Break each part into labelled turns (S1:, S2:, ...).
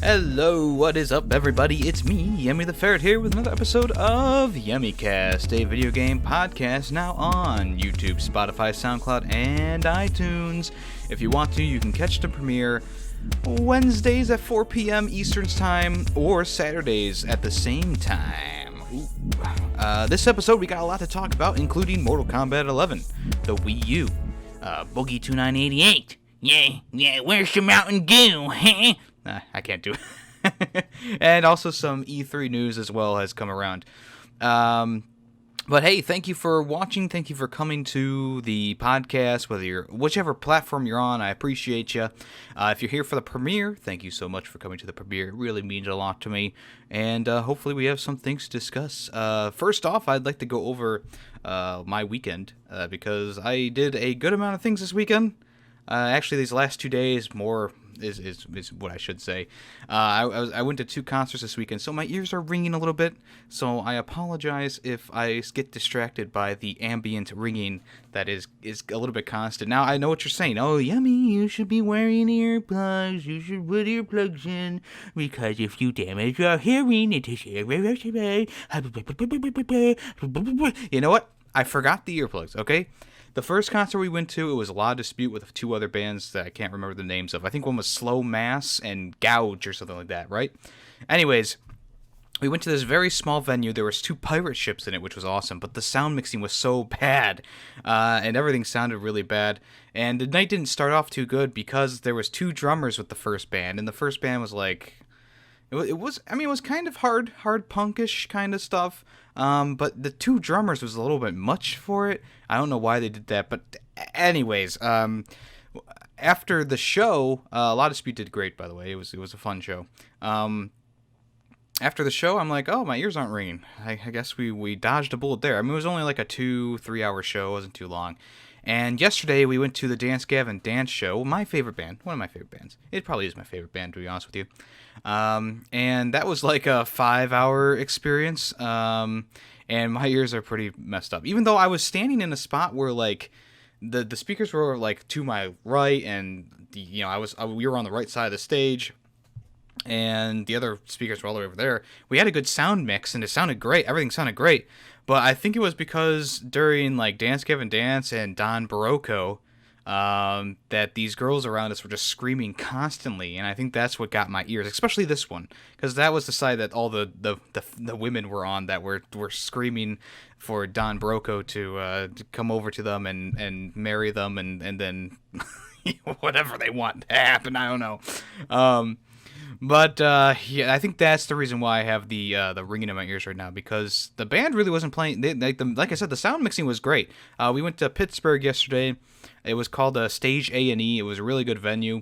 S1: Hello, what is up everybody? It's me, YemmytheFerret here with another episode of YemmyCast, a video game podcast now on YouTube, Spotify, SoundCloud, and iTunes. If you want to, you can catch the premiere Wednesdays at 4 p.m. Eastern Time or Saturdays at the same time. This episode we got a lot to talk about, including Mortal Kombat 11, the WiiU, Boogie 2988. Yeah, where's your Mountain Dew, huh? I can't do it. And also some E3 news as well has come around. But hey, thank you for watching. Thank you for coming to the podcast, whichever platform you're on. I appreciate you. If you're here for the premiere, thank you so much for coming to the premiere. It really means a lot to me. And hopefully we have some things to discuss. First off, I'd like to go over my weekend because I did a good amount of things this weekend. Actually, these last 2 days, more is what I should say. I went to 2 concerts this weekend, so my ears are ringing a little bit. So I apologize if I get distracted by the ambient ringing that is a little bit constant. Now I know what you're saying. Oh, Yemmy, you should be wearing earplugs. You should put earplugs in because if you damage your hearing, it is You know what? I forgot the earplugs. Okay. The first concert we went to, it was La Dispute with 2 other bands that I can't remember the names of. I think one was Slow Mass and Gouge or something like that, right? Anyways, we went to this very small venue. There was 2 pirate ships in it, which was awesome, but the sound mixing was so bad, and everything sounded really bad. And the night didn't start off too good because there was 2 drummers with the first band, and the first band was like... It was kind of hard punkish kind of stuff. But the 2 drummers was a little bit much for it. I don't know why they did that, but anyways, after the show, a lot of Dispute did great, by the way. It was a fun show. After the show, I'm like, oh, my ears aren't ringing. I guess we dodged a bullet there. I mean, it was only like a 2-3 hour show. It wasn't too long. And yesterday, we went to the Dance Gavin Dance show. My favorite band. One of my favorite bands. It probably is my favorite band, to be honest with you. And that was like a 5-hour experience. And my ears are pretty messed up. Even though I was standing in a spot where, like, the speakers were, like, to my right. And, we were on the right side of the stage. And the other speakers were all the way over there. We had a good sound mix, and it sounded great. Everything sounded great. But I think it was because during, like, Dance Gavin Dance and Don Barocco, that these girls around us were just screaming constantly, and I think that's what got my ears, especially this one, because that was the side that all the women were on that were screaming for Don Barocco to come over to them and marry them, and then whatever they want to happen. I don't know. But I think that's the reason why I have the ringing in my ears right now, because the band really wasn't playing. Like I said, the sound mixing was great. We went to Pittsburgh yesterday. It was called Stage A&E. It was a really good venue,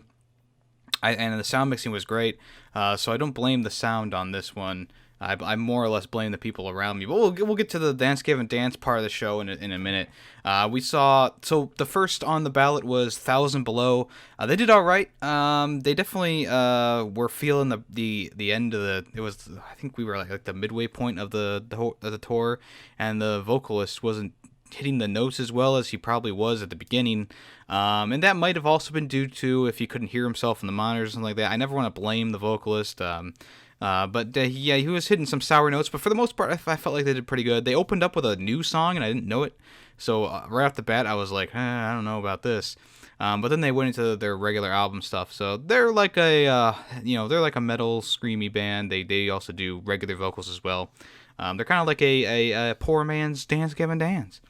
S1: and the sound mixing was great. So I don't blame the sound on this one. I more or less blame the people around me. But we'll get to the Dance Gavin Dance part of the show in a minute. So the first on the ballot was 1,000 Below. They did all right. They definitely were feeling the end of it was, I think we were like the midway point of the tour, and the vocalist wasn't hitting the notes as well as he probably was at the beginning. And that might have also been due to if he couldn't hear himself in the monitors or something like that. I never want to blame the vocalist. But he was hitting some sour notes, but for the most part, I felt like they did pretty good. They opened up with a new song, and I didn't know it, so right off the bat, I was like, I don't know about this. But then they went into their regular album stuff, so they're like they're like a metal screamy band. They also do regular vocals as well. They're kind of like a poor man's Dance Gavin Dance.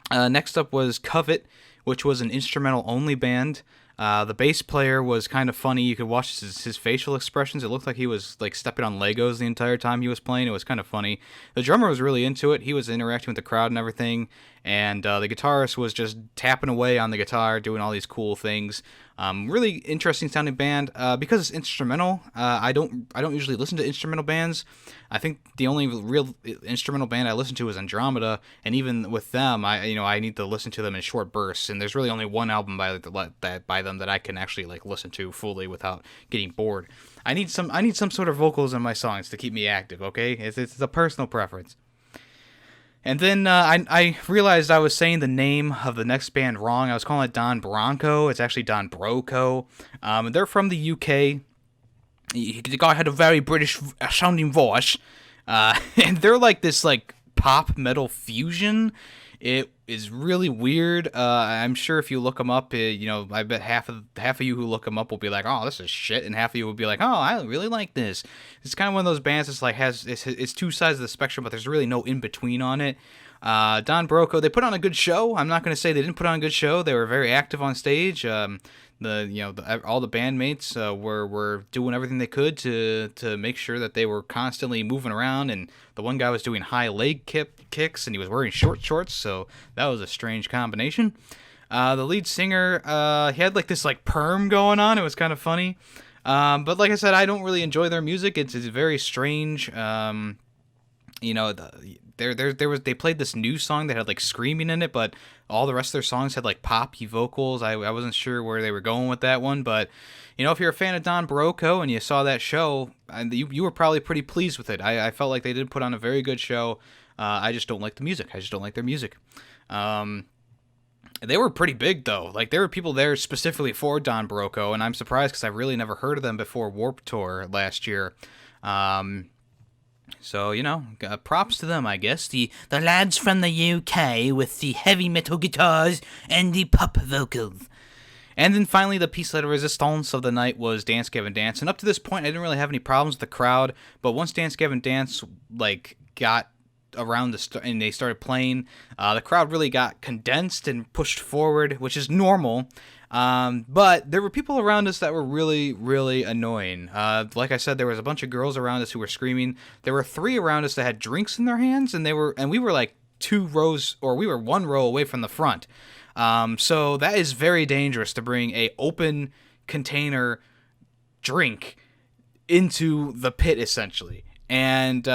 S1: Next up was Covet, which was an instrumental only band. The bass player was kind of funny. You could watch his facial expressions. It looked like he was like stepping on Legos the entire time he was playing. It was kind of funny. The drummer was really into it. He was interacting with the crowd and everything. And the guitarist was just tapping away on the guitar, doing all these cool things. Really interesting sounding band. Because it's instrumental, I don't usually listen to instrumental bands. I think the only real instrumental band I listen to is Andromeda, and even with them, I need to listen to them in short bursts. And there's really only one album by them that I can actually like listen to fully without getting bored. I need some sort of vocals in my songs to keep me active. Okay, it's a personal preference. And then I realized I was saying the name of the next band wrong. I was calling it Don Bronco. It's actually Don Broco. They're from the UK. The guy had a very British sounding voice, and they're like this like pop metal fusion. It is really weird. I'm sure if you look them up, I bet half of you who look them up will be like, "Oh, this is shit," and half of you will be like, "Oh, I really like this." It's kind of one of those bands that's like it's two sides of the spectrum, but there's really no in between on it. Don Broco, they put on a good show. I'm not going to say they didn't put on a good show. They were very active on stage. All the bandmates were doing everything they could to make sure that they were constantly moving around, and the one guy was doing high leg kicks, and he was wearing short shorts, so that was a strange combination. The lead singer, he had like this like perm going on. It was kind of funny, but like I said, I don't really enjoy their music. It's very strange. They played this new song that had like screaming in it, but all the rest of their songs had like poppy vocals. I wasn't sure where they were going with that one, but if you're a fan of Don Broco and you saw that show, you were probably pretty pleased with it. I felt like they did put on a very good show. I just don't like the music. I just don't like their music. They were pretty big though. Like there were people there specifically for Don Broco, and I'm surprised because I really never heard of them before Warped Tour last year. So, props to them, I guess. The lads from the UK with the heavy metal guitars and the pop vocals. And then finally, the piece de resistance of the night was Dance Gavin Dance. And up to this point, I didn't really have any problems with the crowd. But once Dance Gavin Dance, got around and they started playing, the crowd really got condensed and pushed forward, which is normal. But there were people around us that were really, really annoying. Like I said, there was a bunch of girls around us who were screaming. There were 3 around us that had drinks in their hands, and we were like 2 rows, or we were 1 row away from the front. So that is very dangerous to bring a open container drink into the pit, essentially. And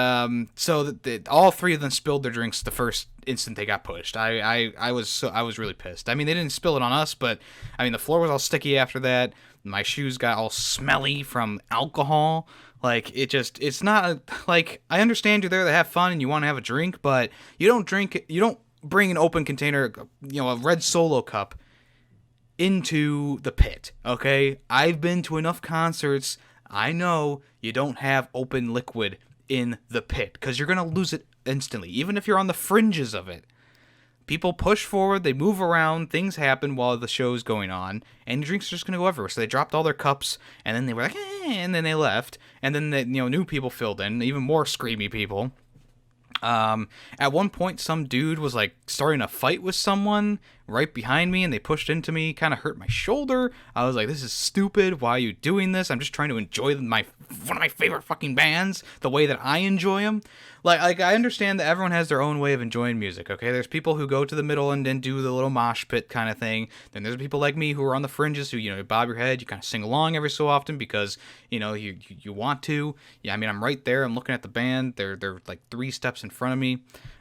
S1: so all 3 of them spilled their drinks the first instant they got pushed. I was really pissed. I mean, they didn't spill it on us, but I mean the floor was all sticky after that. My shoes got all smelly from alcohol. Like it's not like, I understand you're there to have fun and you want to have a drink, but you don't bring an open container, a red Solo cup into the pit. Okay, I've been to enough concerts. I know you don't have open liquid in the pit because you're going to lose it instantly, even if you're on the fringes of it. People push forward, they move around, things happen while the show's going on, and drinks are just going to go everywhere. So they dropped all their cups, and then they were like, and then they left, and then new people filled in, even more screamy people. At one point, some dude was like starting a fight with someone right behind me, and they pushed into me, kind of hurt my shoulder. I was like, this is stupid. Why are you doing this? I'm just trying to enjoy one of my favorite fucking bands the way that I enjoy them. Like I understand that everyone has their own way of enjoying music, okay? There's people who go to the middle and then do the little mosh pit kind of thing. Then there's people like me who are on the fringes who, you bob your head, you kind of sing along every so often because, you want to. Yeah, I mean, I'm right there. I'm looking at the band. They're like 3 steps in front of me.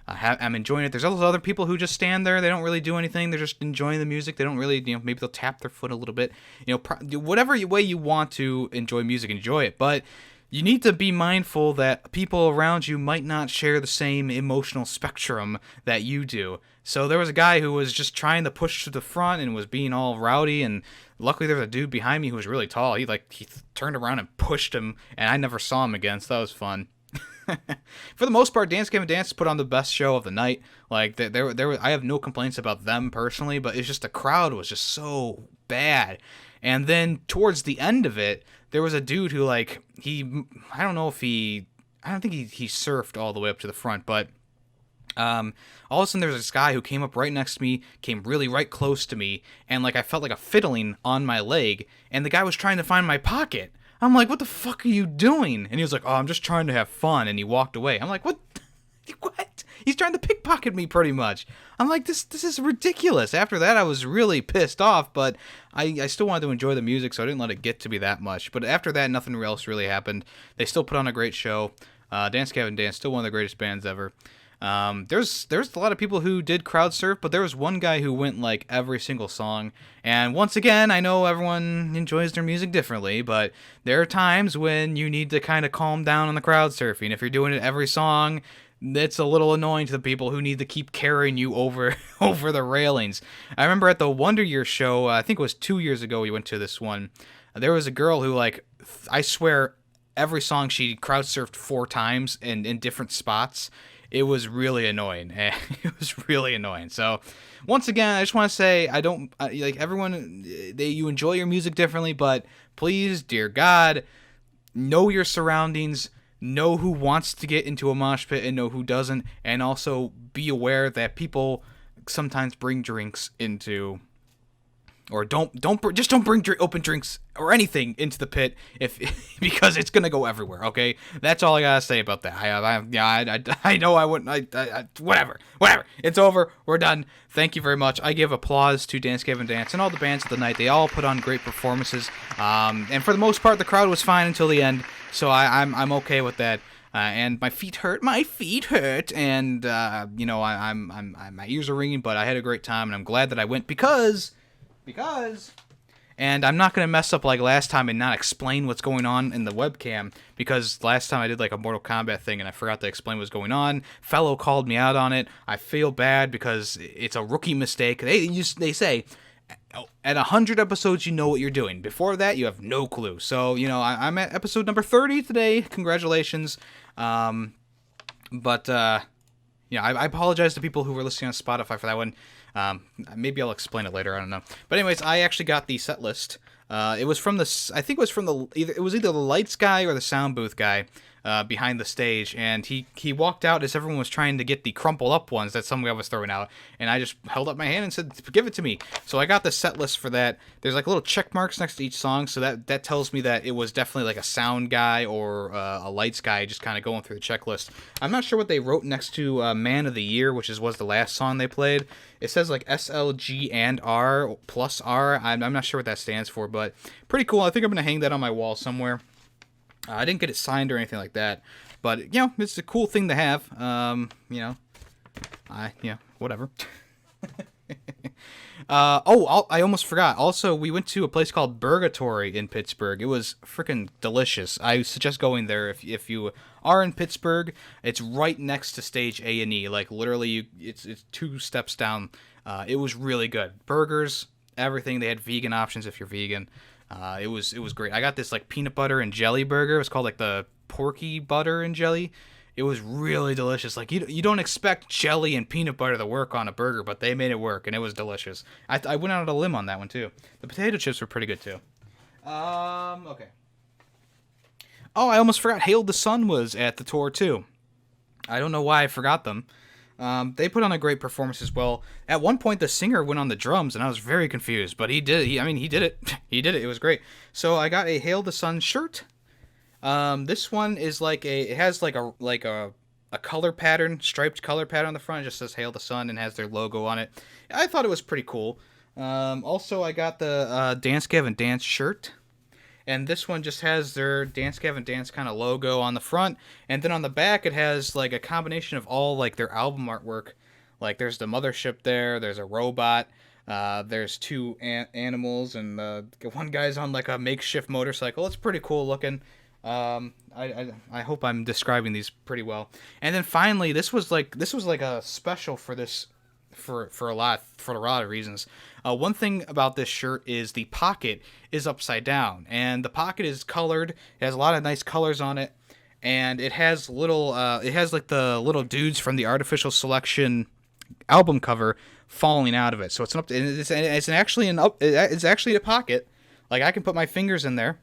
S1: I'm enjoying it. There's also other people who just stand there. They don't really do anything. They're just enjoying the music. They don't really, maybe they'll tap their foot a little bit. Whatever way you want to enjoy music, enjoy it. But you need to be mindful that people around you might not share the same emotional spectrum that you do. So there was a guy who was just trying to push to the front and was being all rowdy, and luckily there was a dude behind me who was really tall. He turned around and pushed him, and I never saw him again, so that was fun. For the most part, Dance Gavin Dance put on the best show of the night. Like I have no complaints about them personally, but it's just the crowd was just so bad. And then towards the end of it, there was a dude who I don't think he surfed all the way up to the front, but all of a sudden there was this guy who came up right next to me, came really right close to me, and I felt like a fiddling on my leg, and the guy was trying to find my pocket. I'm like, what the fuck are you doing? And he was like, oh, I'm just trying to have fun. And he walked away. I'm like, what? What? He's trying to pickpocket me pretty much. I'm like, this is ridiculous. After that, I was really pissed off, but I still wanted to enjoy the music, so I didn't let it get to be that much. But after that, nothing else really happened. They still put on a great show. Dance Gavin Dance, still one of the greatest bands ever. There's a lot of people who did crowd surf, but there was one guy who went every single song. And once again, I know everyone enjoys their music differently, but there are times when you need to kind of calm down on the crowd surfing. If you're doing it every song, it's a little annoying to the people who need to keep carrying you over the railings. I remember at the Wonder Year show, I think it was 2 years ago we went to this one, there was a girl who, I swear, every song she crowd surfed 4 times in different spots. It was really annoying. It was really annoying. So, once again, I just want to say I don't like everyone. You enjoy your music differently, but please, dear God, know your surroundings. Know who wants to get into a mosh pit and know who doesn't, and also be aware that people sometimes bring drinks into, or don't bring open drinks or anything into the pit if because it's gonna go everywhere. Okay, that's all I gotta say about that. I know I wouldn't. Whatever. It's over. We're done. Thank you very much. I give applause to Dance Gavin Dance and all the bands of the night. They all put on great performances. And for the most part, the crowd was fine until the end. So I'm okay with that. And my feet hurt, and my ears are ringing. But I had a great time, and I'm glad that I went because, and I'm not gonna mess up like last time and not explain what's going on in the webcam, because last time I did like a Mortal Kombat thing and I forgot to explain what's going on. Fellow called me out on it. I feel bad because it's a rookie mistake. They say, at 100 episodes, you know what you're doing. Before that, you have no clue. So, I'm at episode number 30 today. Congratulations. I apologize to people who were listening on Spotify for that one. Maybe I'll explain it later. I don't know. But anyways, I actually got the set list. It was from either the lights guy or the sound booth guy behind the stage, and he walked out as everyone was trying to get the crumpled up ones that some guy was throwing out, and I just held up my hand and said, give it to me. So I got the set list for that. There's like little check marks next to each song, so that tells me that it was definitely like a sound guy or a lights guy just kind of going through the checklist. I'm not sure what they wrote next to Man of the Year, which was the last song they played. It says like SLG and R plus R. I'm not sure what that stands for, but pretty cool. I think I'm going to hang that on my wall somewhere. I didn't get it signed or anything like that, but it's a cool thing to have. Whatever. I almost forgot. Also, we went to a place called Burgatory in Pittsburgh. It was freaking delicious. I suggest going there if you are in Pittsburgh. It's right next to stage A&E. Like literally, it's 2 steps down. It was really good. Burgers, everything. They had vegan options if you're vegan. It was great. I got this like peanut butter and jelly burger. It was called like the porky butter and jelly. It was really delicious. Like you don't expect jelly and peanut butter to work on a burger, but they made it work, and it was delicious. I went out on a limb on that one too. The potato chips were pretty good too. Okay. Oh, I almost forgot. Hail the Sun was at the tour too. I don't know why I forgot them. They put on a great performance as well. At one point, the singer went on the drums, and I was very confused. But he did it. He did it. He did it. It was great. So I got a Hail the Sun shirt. This one is it has like a color pattern, striped color pattern on the front. It just says Hail the Sun and has their logo on it. I thought it was pretty cool. Also, I got the Dance Gavin Dance shirt. And this one just has their Dance Gavin Dance kind of logo on the front. And then on the back, it has like a combination of all like their album artwork. Like there's the mothership there. There's a robot. There's 2 animals. And one guy's on like a makeshift motorcycle. It's pretty cool looking. I hope I'm describing these pretty well. And then finally, this was like a special for this. For a lot of reasons. One thing about this shirt is the pocket is upside down, and the pocket is colored. It has a lot of nice colors on it, and it has it has like the little dudes from the Artificial Selection album cover falling out of it. So it's actually a pocket. Like I can put my fingers in there.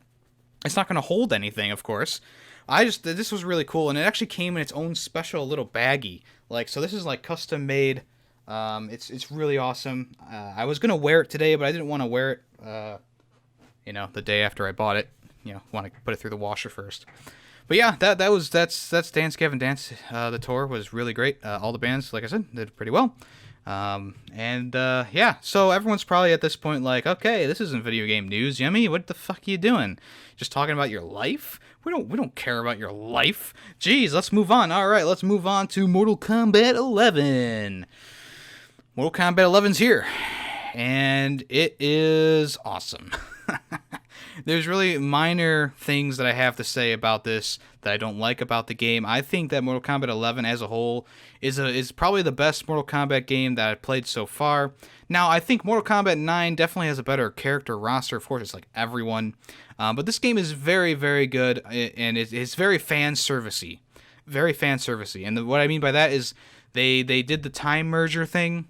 S1: It's not going to hold anything, of course. This was really cool, and it actually came in its own special little baggie. So this is like custom made. It's really awesome. I was gonna wear it today, but I didn't want to wear it, the day after I bought it. Want to put it through the washer first. But yeah, that's Dance Gavin Dance. The tour was really great. All the bands, like I said, did pretty well. So everyone's probably at this point like, okay, this isn't video game news, Yemmy. What the fuck are you doing? Just talking about your life? We don't care about your life. Jeez, let's move on. All right, let's move on to Mortal Kombat 11. Mortal Kombat 11's here, and it is awesome. There's really minor things that I have to say about this that I don't like about the game. I think that Mortal Kombat 11 as a whole is probably the best Mortal Kombat game that I've played so far. Now, I think Mortal Kombat 9 definitely has a better character roster. Of course, it's like everyone. But this game is very, very good, and it's very fan servicey. Very fan servicey. And what I mean by that is they did the time merger thing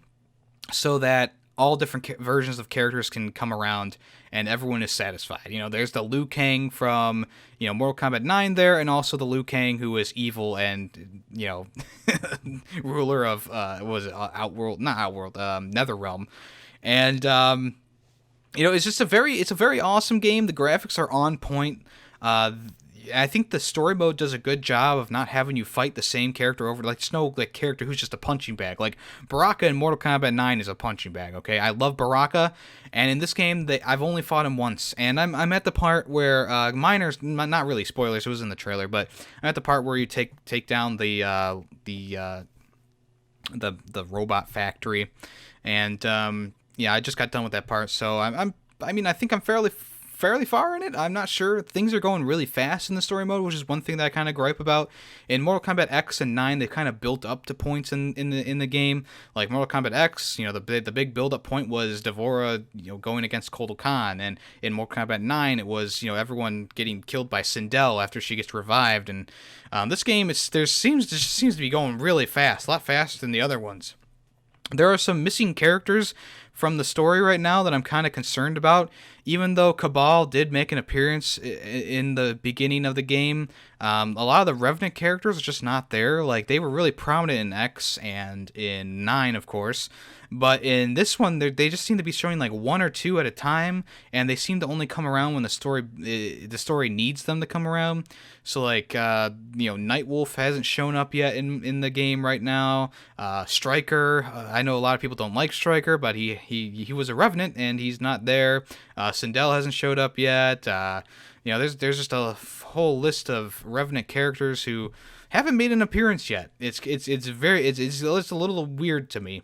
S1: so that all different versions of characters can come around and everyone is satisfied. You know, there's the Liu Kang from, Mortal Kombat 9 there, and also the Liu Kang who is evil and, ruler of, Outworld, not Outworld, Netherrealm. And, it's just it's a very awesome game. The graphics are on point. I think the story mode does a good job of not having you fight the same character over, like, there's no character who's just a punching bag. Like, Baraka in Mortal Kombat 9 is a punching bag, okay? I love Baraka, and in this game, I've only fought him once, and I'm at the part where, minors, not really spoilers, it was in the trailer, but I'm at the part where you take down the robot factory, and, I just got done with that part, so I think I'm fairly far in it. I'm not sure. Things are going really fast in the story mode, which is one thing that I kind of gripe about. In Mortal Kombat X and 9, they kind of built up to points in the game. Like Mortal Kombat X, the big build up point was Devora, going against Kotal Khan, and in Mortal Kombat 9, it was everyone getting killed by Sindel after she gets revived. And this game seems to be going really fast, a lot faster than the other ones. There are some missing characters from the story right now that I'm kind of concerned about. Even though Cabal did make an appearance in the beginning of the game, a lot of the Revenant characters are just not there. Like, they were really prominent in X and in 9, of course. But in this one, they just seem to be showing like one or two at a time, and they seem to only come around when the story needs them to come around. So like, Nightwolf hasn't shown up yet in the game right now. Stryker, I know a lot of people don't like Stryker, but he was a Revenant and he's not there. Sindel hasn't showed up yet. There's just a whole list of Revenant characters who haven't made an appearance yet. It's a little weird to me.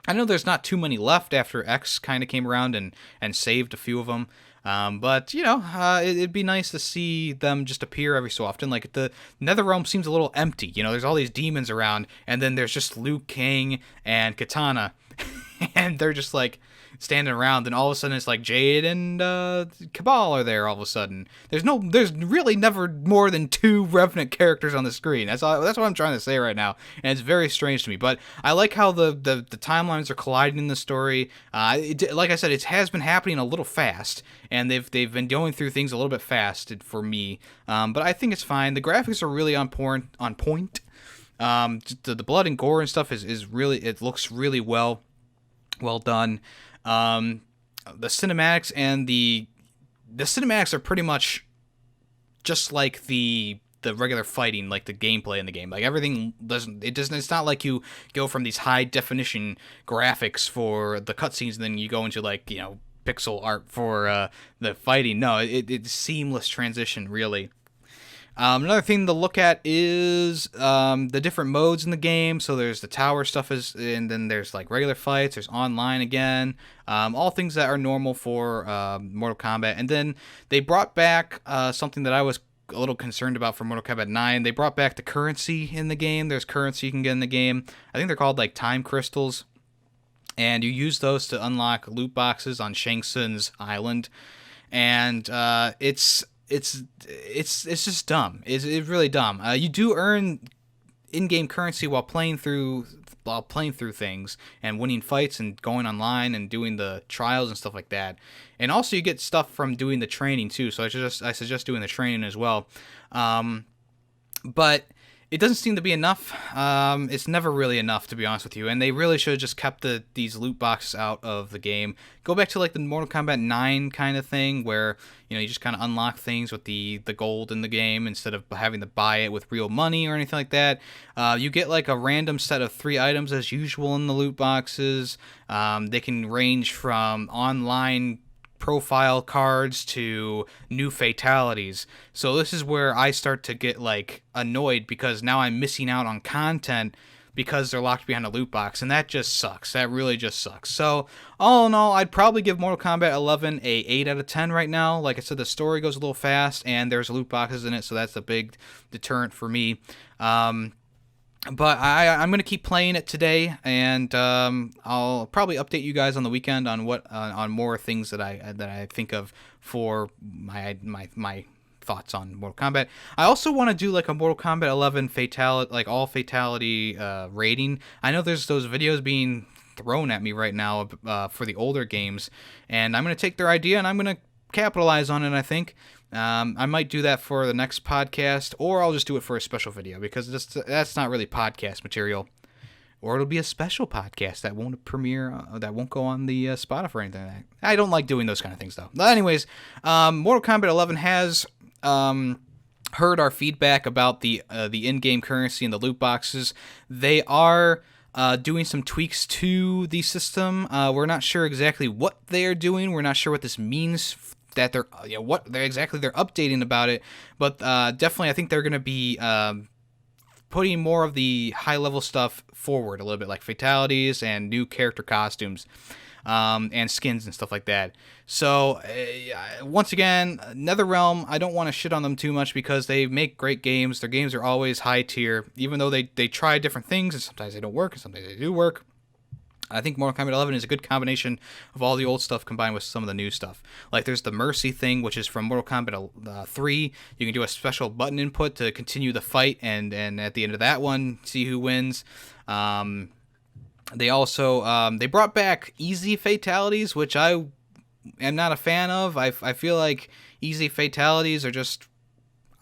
S1: I know there's not too many left after X kind of came around and saved a few of them. But it'd be nice to see them just appear every so often. Like, the Netherrealm seems a little empty. There's all these demons around, and then there's just Liu Kang and Katana, and they're just like standing around. And all of a sudden, it's like Jade and Cabal are there. All of a sudden, there's really never more than 2 Revenant characters on the screen. That's what I'm trying to say right now, and it's very strange to me. But I like how the timelines are colliding in the story. Like I said, it has been happening a little fast, and they've been going through things a little bit fast for me. But I think it's fine. The graphics are really on point. The blood and gore and stuff is really, it looks really well done. The cinematics and the cinematics are pretty much just like the regular fighting, like the gameplay in the game. Like, everything it's not like you go from these high definition graphics for the cutscenes and then you go into pixel art for the fighting. No, it's seamless transition, really. Another thing to look at is the different modes in the game. So there's the tower stuff, and then there's like regular fights. There's online again. All things that are normal for Mortal Kombat. And then they brought back something that I was a little concerned about for Mortal Kombat 9. They brought back the currency in the game. There's currency you can get in the game. I think they're called like time crystals. And you use those to unlock loot boxes on Shang Tsung's island. And it's just dumb. It's really dumb. You do earn in-game currency while playing through things and winning fights and going online and doing the trials and stuff like that. And also you get stuff from doing the training too. So I suggest doing the training as well. But it doesn't seem to be enough. It's never really enough, to be honest with you. And they really should have just kept these loot boxes out of the game. Go back to like the Mortal Kombat 9 kind of thing, where you just kind of unlock things with the gold in the game instead of having to buy it with real money or anything like that. You get like a random set of 3 items as usual in the loot boxes. They can range from online profile cards to new fatalities. So this is where I start to get like annoyed, because now I'm missing out on content because they're locked behind a loot box, and that just sucks. That really just sucks. So, all in all, I'd probably give Mortal Kombat 11 a 8 out of 10 right now. Like I said, the story goes a little fast, and there's loot boxes in it, so that's a big deterrent for me. But I'm gonna keep playing it today, and I'll probably update you guys on the weekend on what on more things that I think of for my thoughts on Mortal Kombat. I also want to do like a Mortal Kombat 11 fatality, like all fatality rating. I know there's those videos being thrown at me right now for the older games, and I'm gonna take their idea and I'm gonna capitalize on it, I think. I might do that for the next podcast, or I'll just do it for a special video, because that's not really podcast material. Or it'll be a special podcast that won't premiere, that won't go on the Spotify or anything like that. I don't like doing those kind of things, though. But anyways, Mortal Kombat 11 has heard our feedback about the in-game currency and the loot boxes. They are doing some tweaks to the system. We're not sure exactly what they are doing. We're not sure what this means, that they're what they're updating about it, but definitely I think they're going to be putting more of the high level stuff forward a little bit, like fatalities and new character costumes and skins and stuff like that. So once again, NetherRealm, I don't want to shit on them too much because they make great games. Their games are always high tier, even though they try different things, and sometimes they don't work and sometimes they do work. I think Mortal Kombat 11 is a good combination of all the old stuff combined with some of the new stuff. Like, there's the Mercy thing, which is from Mortal Kombat 3. You can do a special button input to continue the fight, and at the end of that one, see who wins. They also they brought back easy fatalities, which I am not a fan of. I feel like easy fatalities are just...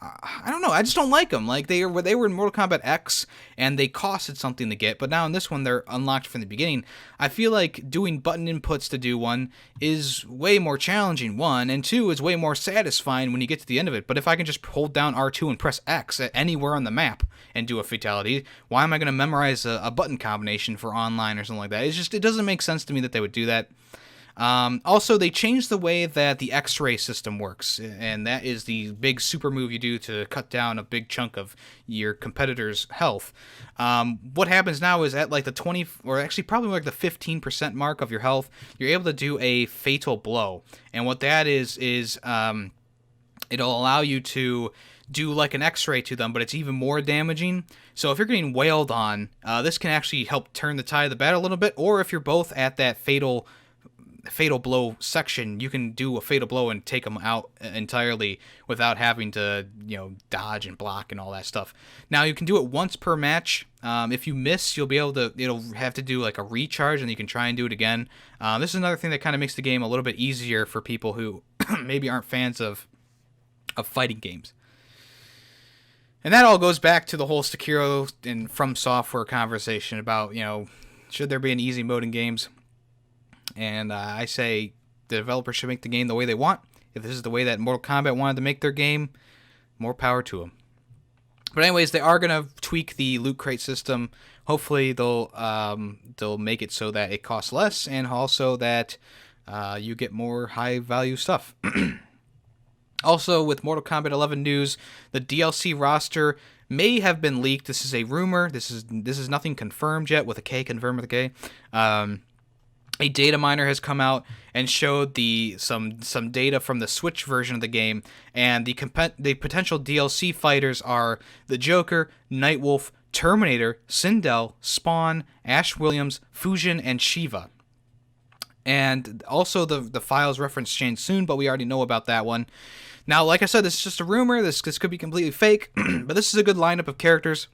S1: I don't know. I just don't like them. Like, they were in Mortal Kombat X, and they costed something to get, but now in this one they're unlocked from the beginning. I feel like doing button inputs to do one is way more challenging, one, and two, is way more satisfying when you get to the end of it. But if I can just hold down R2 and press X at anywhere on the map and do a fatality, why am I going to memorize a button combination for online or something like that? It doesn't make sense to me that they would do that. Also, they changed the way that the X-ray system works, and that is the big super move you do to cut down a big chunk of your competitor's health. What happens now is at like the 20, or actually probably like the 15% mark of your health, you're able to do a fatal blow. And what that is it'll allow you to do like an X-ray to them, but it's even more damaging. So if you're getting wailed on, this can actually help turn the tide of the battle a little bit, or if you're both at that fatal blow section, you can do a fatal blow and take them out entirely without having to, dodge and block and all that stuff. Now, you can do it once per match. If you miss, it'll have to do like a recharge, and you can try and do it again. This is another thing that kind of makes the game a little bit easier for people who maybe aren't fans of fighting games. And that all goes back to the whole Sekiro and From Software conversation about, should there be an easy mode in games? And I say the developers should make the game the way they want. If this is the way that Mortal Kombat wanted to make their game, more power to them. But anyways, they are going to tweak the loot crate system. Hopefully they'll make it so that it costs less, and also that you get more high value stuff. Also, with Mortal Kombat 11 news, the DLC roster may have been leaked. This is a rumor. This is nothing confirmed yet, with a K, confirmed with a K. A data miner has come out and showed some data from the Switch version of the game, and the potential DLC fighters are the Joker, Nightwolf, Terminator, Sindel, Spawn, Ash Williams, Fujin, and Shiva. And also the files reference Shang Tsung, but we already know about that one. Now, like I said, this is just a rumor. This could be completely fake, but this is a good lineup of characters.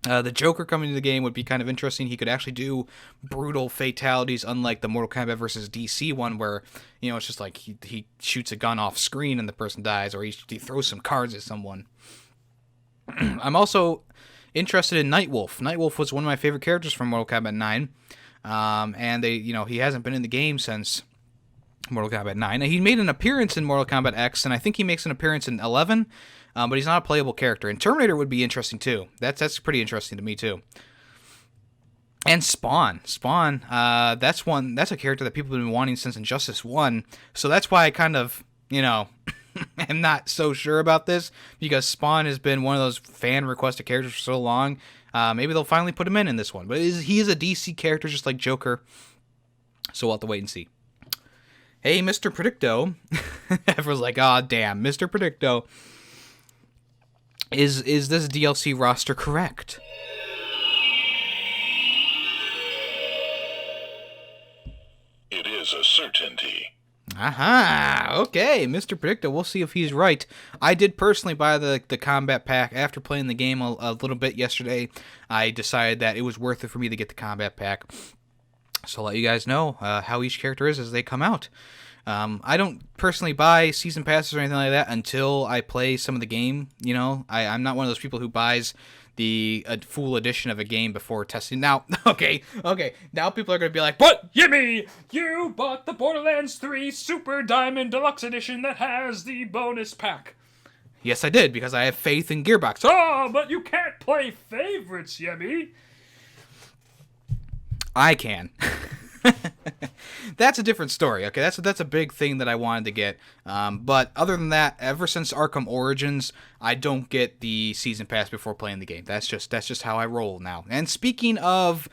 S1: The Joker coming to the game would be kind of interesting. He could actually do brutal fatalities, unlike the Mortal Kombat vs. DC one, where, it's just like he shoots a gun off screen and the person dies, or he throws some cards at someone. I'm also interested in Nightwolf. Nightwolf was one of my favorite characters from Mortal Kombat 9, and he hasn't been in the game since Mortal Kombat 9. Now, he made an appearance in Mortal Kombat X, and I think he makes an appearance in 11. But he's not a playable character. And Terminator would be interesting, too. That's pretty interesting to me, too. And Spawn. That's a character that people have been wanting since Injustice 1. So that's why I kind of, am not so sure about this. Because Spawn has been one of those fan-requested characters for so long. Maybe they'll finally put him in this one. But he is a DC character just like Joker, so we'll have to wait and see. Hey, Mr. Predicto. Everyone's like, oh, damn, Mr. Predicto. Is this DLC roster correct?
S2: It is a certainty.
S1: Aha! Okay, Mr. Predicto. We'll see if he's right. I did personally buy the Kombat pack after playing the game a little bit yesterday. I decided that it was worth it for me to get the Kombat pack. So I'll let you guys know how each character is as they come out. I don't personally buy season passes or anything like that until I play some of the game. You know, I'm not one of those people who buys the full edition of a game before testing. Now, okay, now people are going to be like, but Yemmy, you bought the Borderlands 3 Super Diamond Deluxe Edition that has the bonus pack. Yes, I did, because I have faith in Gearbox. Oh, but you can't play favorites, Yemmy. I can. That's a different story, okay? That's a big thing that I wanted to get. But other than that, ever since Arkham Origins, I don't get the season pass before playing the game. That's just how I roll now. And speaking of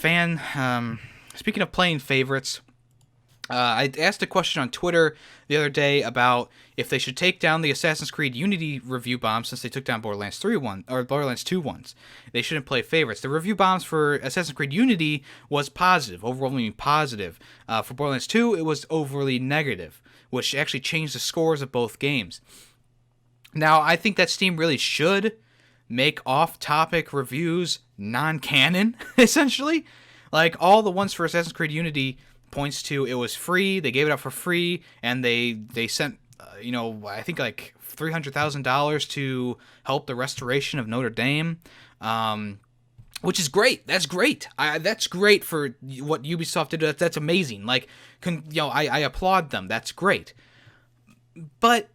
S1: playing favorites, I asked a question on Twitter the other day about if they should take down the Assassin's Creed Unity review bombs since they took down Borderlands 2 ones. They shouldn't play favorites. The review bombs for Assassin's Creed Unity was positive, overwhelmingly positive. For Borderlands 2, it was overly negative, which actually changed the scores of both games. Now, I think that Steam really should make off-topic reviews non-canon, essentially. Like, all the ones for Assassin's Creed Unity points to it was free, they gave it out for free, and they sent, I think like $300,000 to help the restoration of Notre Dame, which is great. That's great. That's great for what Ubisoft did. That's amazing. Like, I applaud them. That's great. But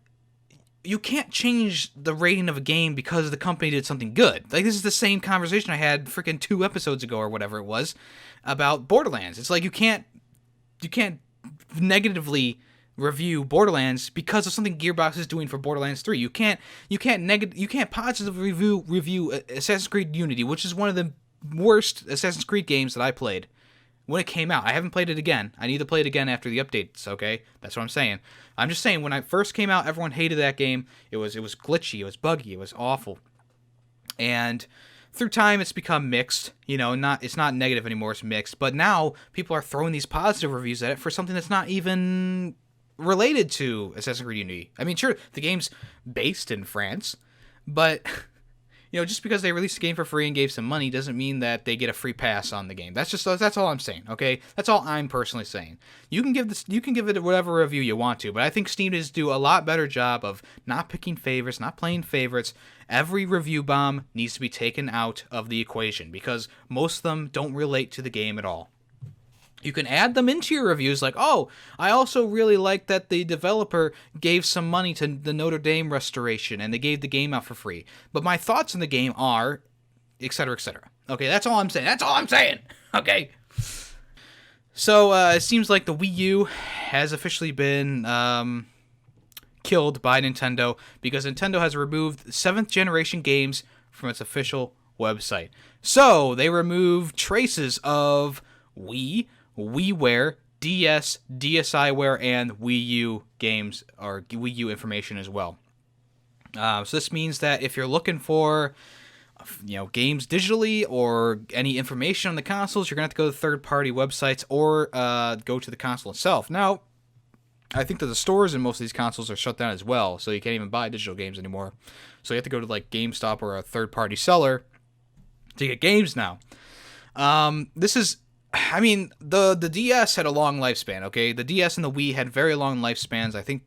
S1: you can't change the rating of a game because the company did something good. Like, this is the same conversation I had freaking 2 episodes ago or whatever it was about Borderlands. It's like you can't negatively review Borderlands because of something Gearbox is doing for Borderlands 3. You can't positively review Assassin's Creed Unity, which is one of the worst Assassin's Creed games that I played when it came out. I haven't played it again. I need to play it again after the updates, okay? That's what I'm saying. I'm just saying, when it first came out, everyone hated that game. It was glitchy, it was buggy, it was awful. And through time, it's become mixed. It's not negative anymore, it's mixed. But now, people are throwing these positive reviews at it for something that's not even related to Assassin's Creed Unity. I mean, sure, the game's based in France, but just because they released the game for free and gave some money doesn't mean that they get a free pass on the game. That's all I'm saying, okay? That's all I'm personally saying. You can give it whatever review you want to, but I think Steam does do a lot better job of not picking favorites, not playing favorites. Every review bomb needs to be taken out of the equation because most of them don't relate to the game at all. You can add them into your reviews like, oh, I also really like that the developer gave some money to the Notre Dame restoration and they gave the game out for free. But my thoughts on the game are, etc., etc. Okay, that's all I'm saying. Okay. So, it seems like the Wii U has officially been killed by Nintendo because Nintendo has removed 7th generation games from its official website. So, they removed traces of Wii, WiiWare, DS, DSiWare, and Wii U games, or Wii U information as well. So this means that if you're looking for, games digitally or any information on the consoles, you're going to have to go to third-party websites or go to the console itself. Now, I think that the stores in most of these consoles are shut down as well, so you can't even buy digital games anymore. So you have to go to, like, GameStop or a third-party seller to get games now. The DS had a long lifespan, okay? The DS and the Wii had very long lifespans. I think,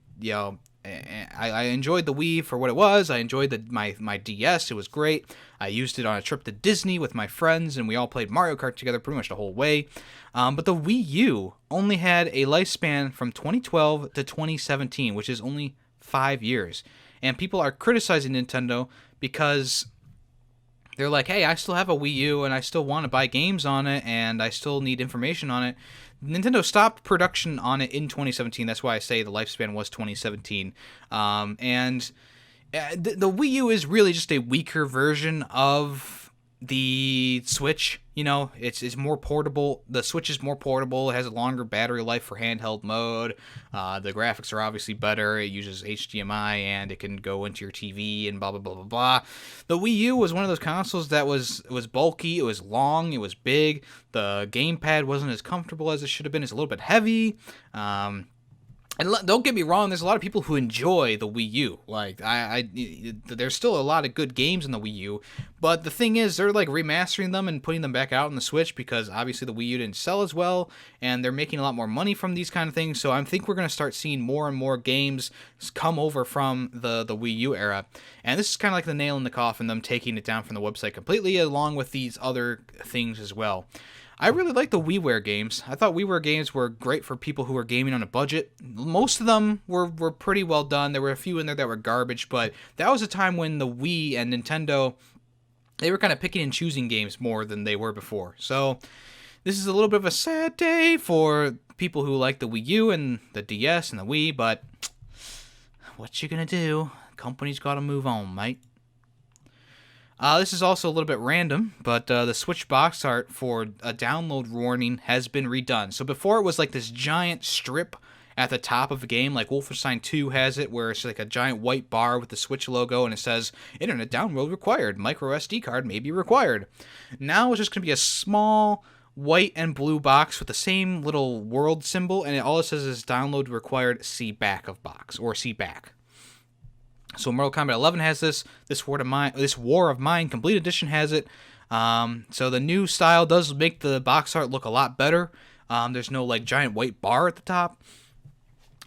S1: I enjoyed the Wii for what it was. I enjoyed my DS. It was great. I used it on a trip to Disney with my friends, and we all played Mario Kart together pretty much the whole way. But the Wii U only had a lifespan from 2012 to 2017, which is only 5 years. And people are criticizing Nintendo because they're like, hey, I still have a Wii U, and I still want to buy games on it, and I still need information on it. Nintendo stopped production on it in 2017. That's why I say the lifespan was 2017. And The Wii U is really just a weaker version of the Switch. You know, it's more portable. The Switch is more portable. It has a longer battery life for handheld mode. The graphics are obviously better. It uses HDMI and it can go into your TV and blah blah blah blah blah. The Wii U was one of those consoles that was bulky. It was long. It was big. The gamepad wasn't as comfortable as it should have been. It's a little bit heavy. And don't get me wrong, there's a lot of people who enjoy the Wii U. Like, there's still a lot of good games in the Wii U, but the thing is, they're like remastering them and putting them back out on the Switch because obviously the Wii U didn't sell as well, and they're making a lot more money from these kind of things. So I think we're going to start seeing more and more games come over from the Wii U era, and this is kind of like the nail in the coffin, them taking it down from the website completely, along with these other things as well. I really like the WiiWare games. I thought WiiWare games were great for people who were gaming on a budget. Most of them were pretty well done. There were a few in there that were garbage, but that was a time when the Wii and Nintendo, they were kind of picking and choosing games more than they were before. So this is a little bit of a sad day for people who like the Wii U and the DS and the Wii, but what you gonna do? Company's gotta move on, mate. This is also a little bit random, but the Switch box art for a download warning has been redone. So before it was like this giant strip at the top of a game, like Wolfenstein 2 has it, where it's like a giant white bar with the Switch logo and it says, Internet download required, micro SD card may be required. Now it's just going to be a small white and blue box with the same little world symbol, and all it says is download required, see back of box, or see back. So Mortal Kombat 11 has this War of Mine Complete Edition has it. So the new style does make the box art look a lot better. There's no like giant white bar at the top.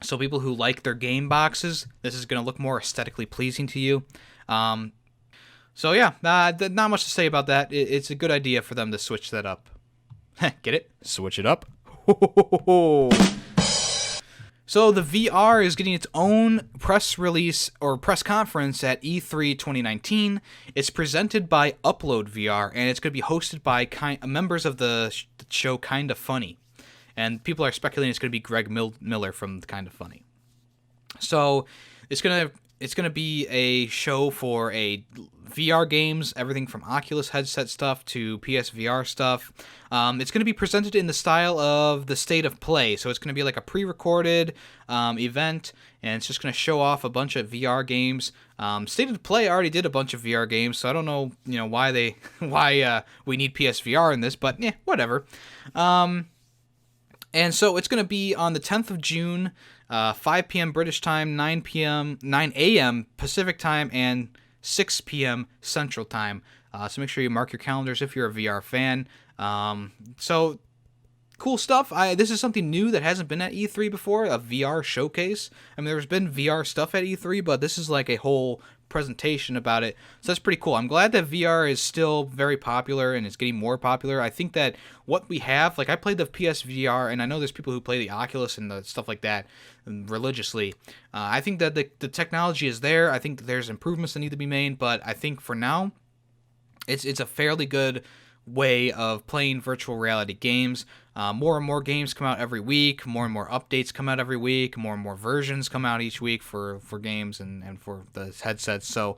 S1: So people who like their game boxes, this is going to look more aesthetically pleasing to you. So yeah, not much to say about that. It's a good idea for them to switch that up. Get it? Switch it up. So the VR is getting its own press release or press conference at E3 2019. It's presented by Upload VR, and it's going to be hosted by members of the show Kinda Funny. And people are speculating it's going to be Greg Miller from Kinda Funny. So it's going to be a show for VR games, everything from Oculus headset stuff to PSVR stuff. It's going to be presented in the style of the State of Play, so it's going to be like a pre-recorded event, and it's just going to show off a bunch of VR games. State of Play already did a bunch of VR games, so I don't know, why we need PSVR in this, but yeah, whatever. And so it's going to be on the 10th of June, 5 p.m. British time, 9 a.m. Pacific time, and 6 p.m. Central time. So make sure you mark your calendars if you're a VR fan. So cool stuff. This is something new that hasn't been at E3 before, a VR showcase. I mean, there's been VR stuff at E3, but this is like a whole presentation about it. So that's pretty cool. I'm glad that VR is still very popular and it's getting more popular. I think that what we have, like I played the PSVR, and I know there's people who play the Oculus and the stuff like that religiously. I think that the technology is there. I think there's improvements that need to be made, but I think for now, it's a fairly good way of playing virtual reality games. More and more games come out every week. More and more updates come out every week. More and more versions come out each week for games and for the headsets. So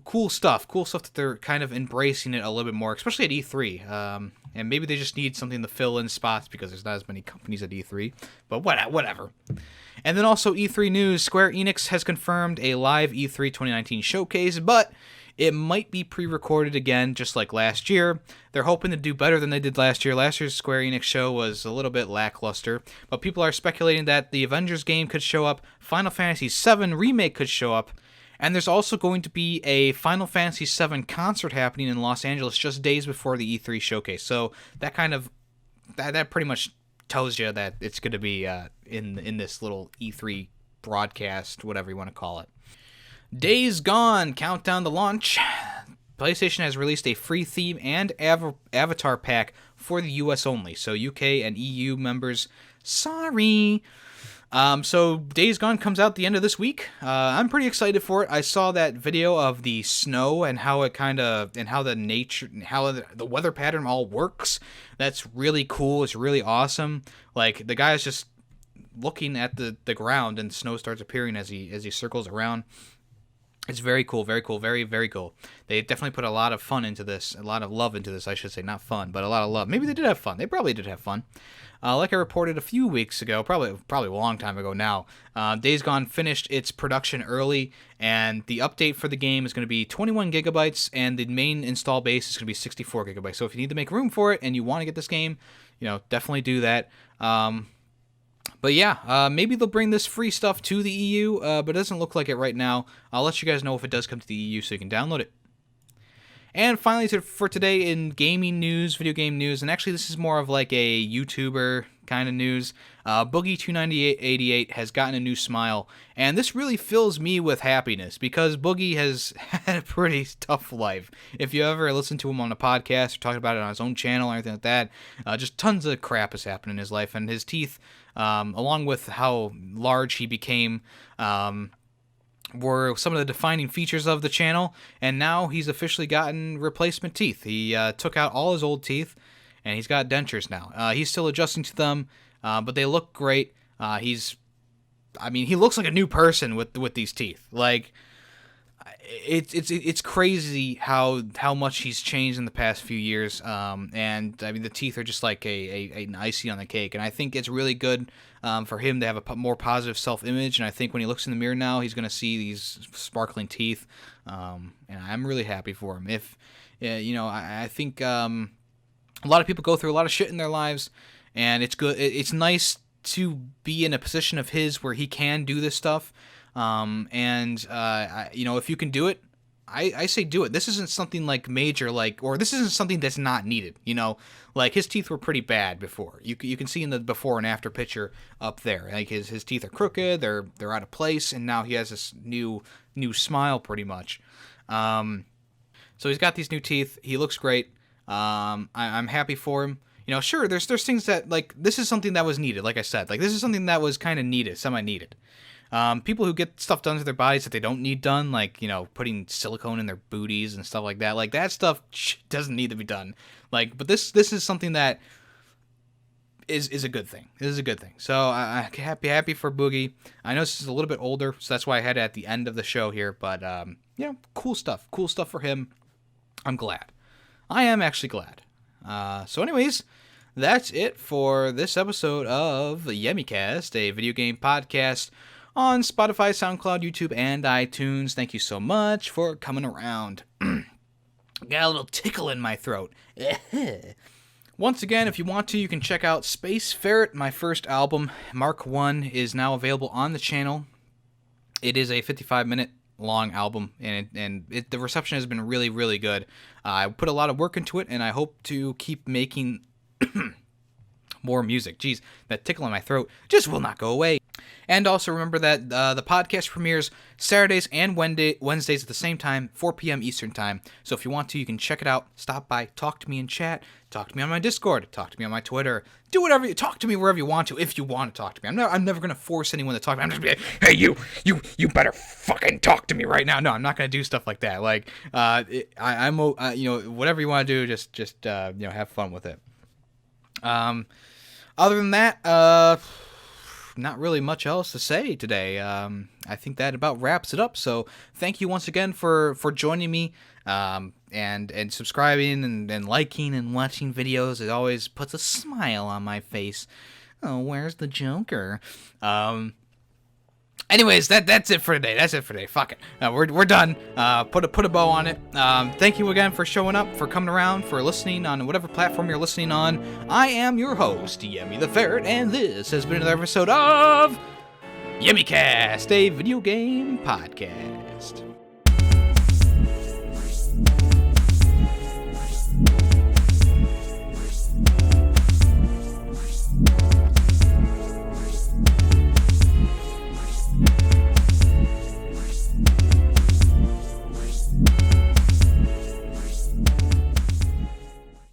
S1: cool stuff. Cool stuff that they're kind of embracing it a little bit more, especially at E3. And maybe they just need something to fill in spots because there's not as many companies at E3. But whatever. And then also E3 news. Square Enix has confirmed a live E3 2019 showcase, but it might be pre-recorded again, just like last year. They're hoping to do better than they did last year. Last year's Square Enix show was a little bit lackluster, but people are speculating that the Avengers game could show up, Final Fantasy VII Remake could show up, and there's also going to be a Final Fantasy VII concert happening in Los Angeles just days before the E3 showcase. So that that pretty much tells you that it's going to be in this little E3 broadcast, whatever you want to call it. Days Gone, countdown to launch. PlayStation has released a free theme and avatar pack for the US only, so UK and EU members, sorry. So Days Gone comes out the end of this week. I'm pretty excited for it. I saw that video of the snow and how it how the weather pattern all works. That's really cool. It's really awesome. Like the guy is just looking at the ground and snow starts appearing as he circles around. It's very cool, very cool, very, very cool. They definitely put a lot of fun into this, a lot of love into this, I should say. Not fun, but a lot of love. Maybe they did have fun. They probably did have fun. Like I reported a few weeks ago, probably a long time ago now, Days Gone finished its production early, and the update for the game is going to be 21 gigabytes, and the main install base is going to be 64 gigabytes. So if you need to make room for it and you want to get this game, definitely do that. But yeah, maybe they'll bring this free stuff to the EU, but it doesn't look like it right now. I'll let you guys know if it does come to the EU so you can download it. And finally, for today in gaming news, video game news, and actually this is more of like a YouTuber kind of news, Boogie29888 has gotten a new smile, and this really fills me with happiness because Boogie has had a pretty tough life. If you ever listen to him on a podcast or talk about it on his own channel or anything like that, just tons of crap has happened in his life, and his teeth, along with how large he became, were some of the defining features of the channel, and now he's officially gotten replacement teeth. He took out all his old teeth, and he's got dentures now. He's still adjusting to them, but they look great. He looks like a new person with these teeth. Like, it's crazy how much he's changed in the past few years. And I mean, the teeth are just like an icing on the cake, and I think it's really good for him to have a more positive self-image. And I think when he looks in the mirror now, he's going to see these sparkling teeth, and I'm really happy for him. I think a lot of people go through a lot of shit in their lives, and it's good. It's nice to be in a position of his where he can do this stuff. If you can do it, I say do it. This isn't something like major, or this isn't something that's not needed. Like his teeth were pretty bad before. You can see in the before and after picture up there. Like his teeth are crooked, they're out of place, and now he has this new smile pretty much. So he's got these new teeth. He looks great. I'm happy for him. Sure, there's things that, like, this is something that was needed. Like I said, like, this is something that was kind of needed, semi-needed. People who get stuff done to their bodies that they don't need done, like, putting silicone in their booties and stuff like that stuff doesn't need to be done. Like, but this is something that is a good thing. This is a good thing. So I'm happy for Boogie. I know this is a little bit older, so that's why I had it at the end of the show here. But cool stuff for him. I'm glad. I am actually glad. So anyways, that's it for this episode of YemmyCast, a video game podcast on Spotify, SoundCloud, YouTube, and iTunes. Thank you so much for coming around. Got a little tickle in my throat. Once again, if you want to, you can check out YemmytheFerret, my first album. Mark 1 is now available on the channel. It is a 55-minute long album, and the reception has been really, really good. I put a lot of work into it, and I hope to keep making more music. Jeez, that tickle in my throat just will not go away. And also remember that the podcast premieres Saturdays and Wednesdays at the same time, 4 p.m. Eastern Time. So if you want to, you can check it out. Stop by, talk to me in chat, talk to me on my Discord, talk to me on my Twitter. Do whatever, talk to me wherever you want to, if you want to talk to me. I'm never going to force anyone to talk to me. I'm just going to be like, hey, you better fucking talk to me right now. No, I'm not going to do stuff like that. Like, whatever you want to do, just have fun with it. Other than that, not really much else to say today. I think that about wraps it up. So thank you once again for joining me, and subscribing and liking and watching videos. It always puts a smile on my face. Oh, where's the Joker? Anyways, that's it for today. Fuck it. We're done. Put a bow on it. Thank you again for showing up, for coming around, for listening on whatever platform you're listening on. I am your host, YemmytheFerret, and this has been another episode of YemmyCast, a video game podcast.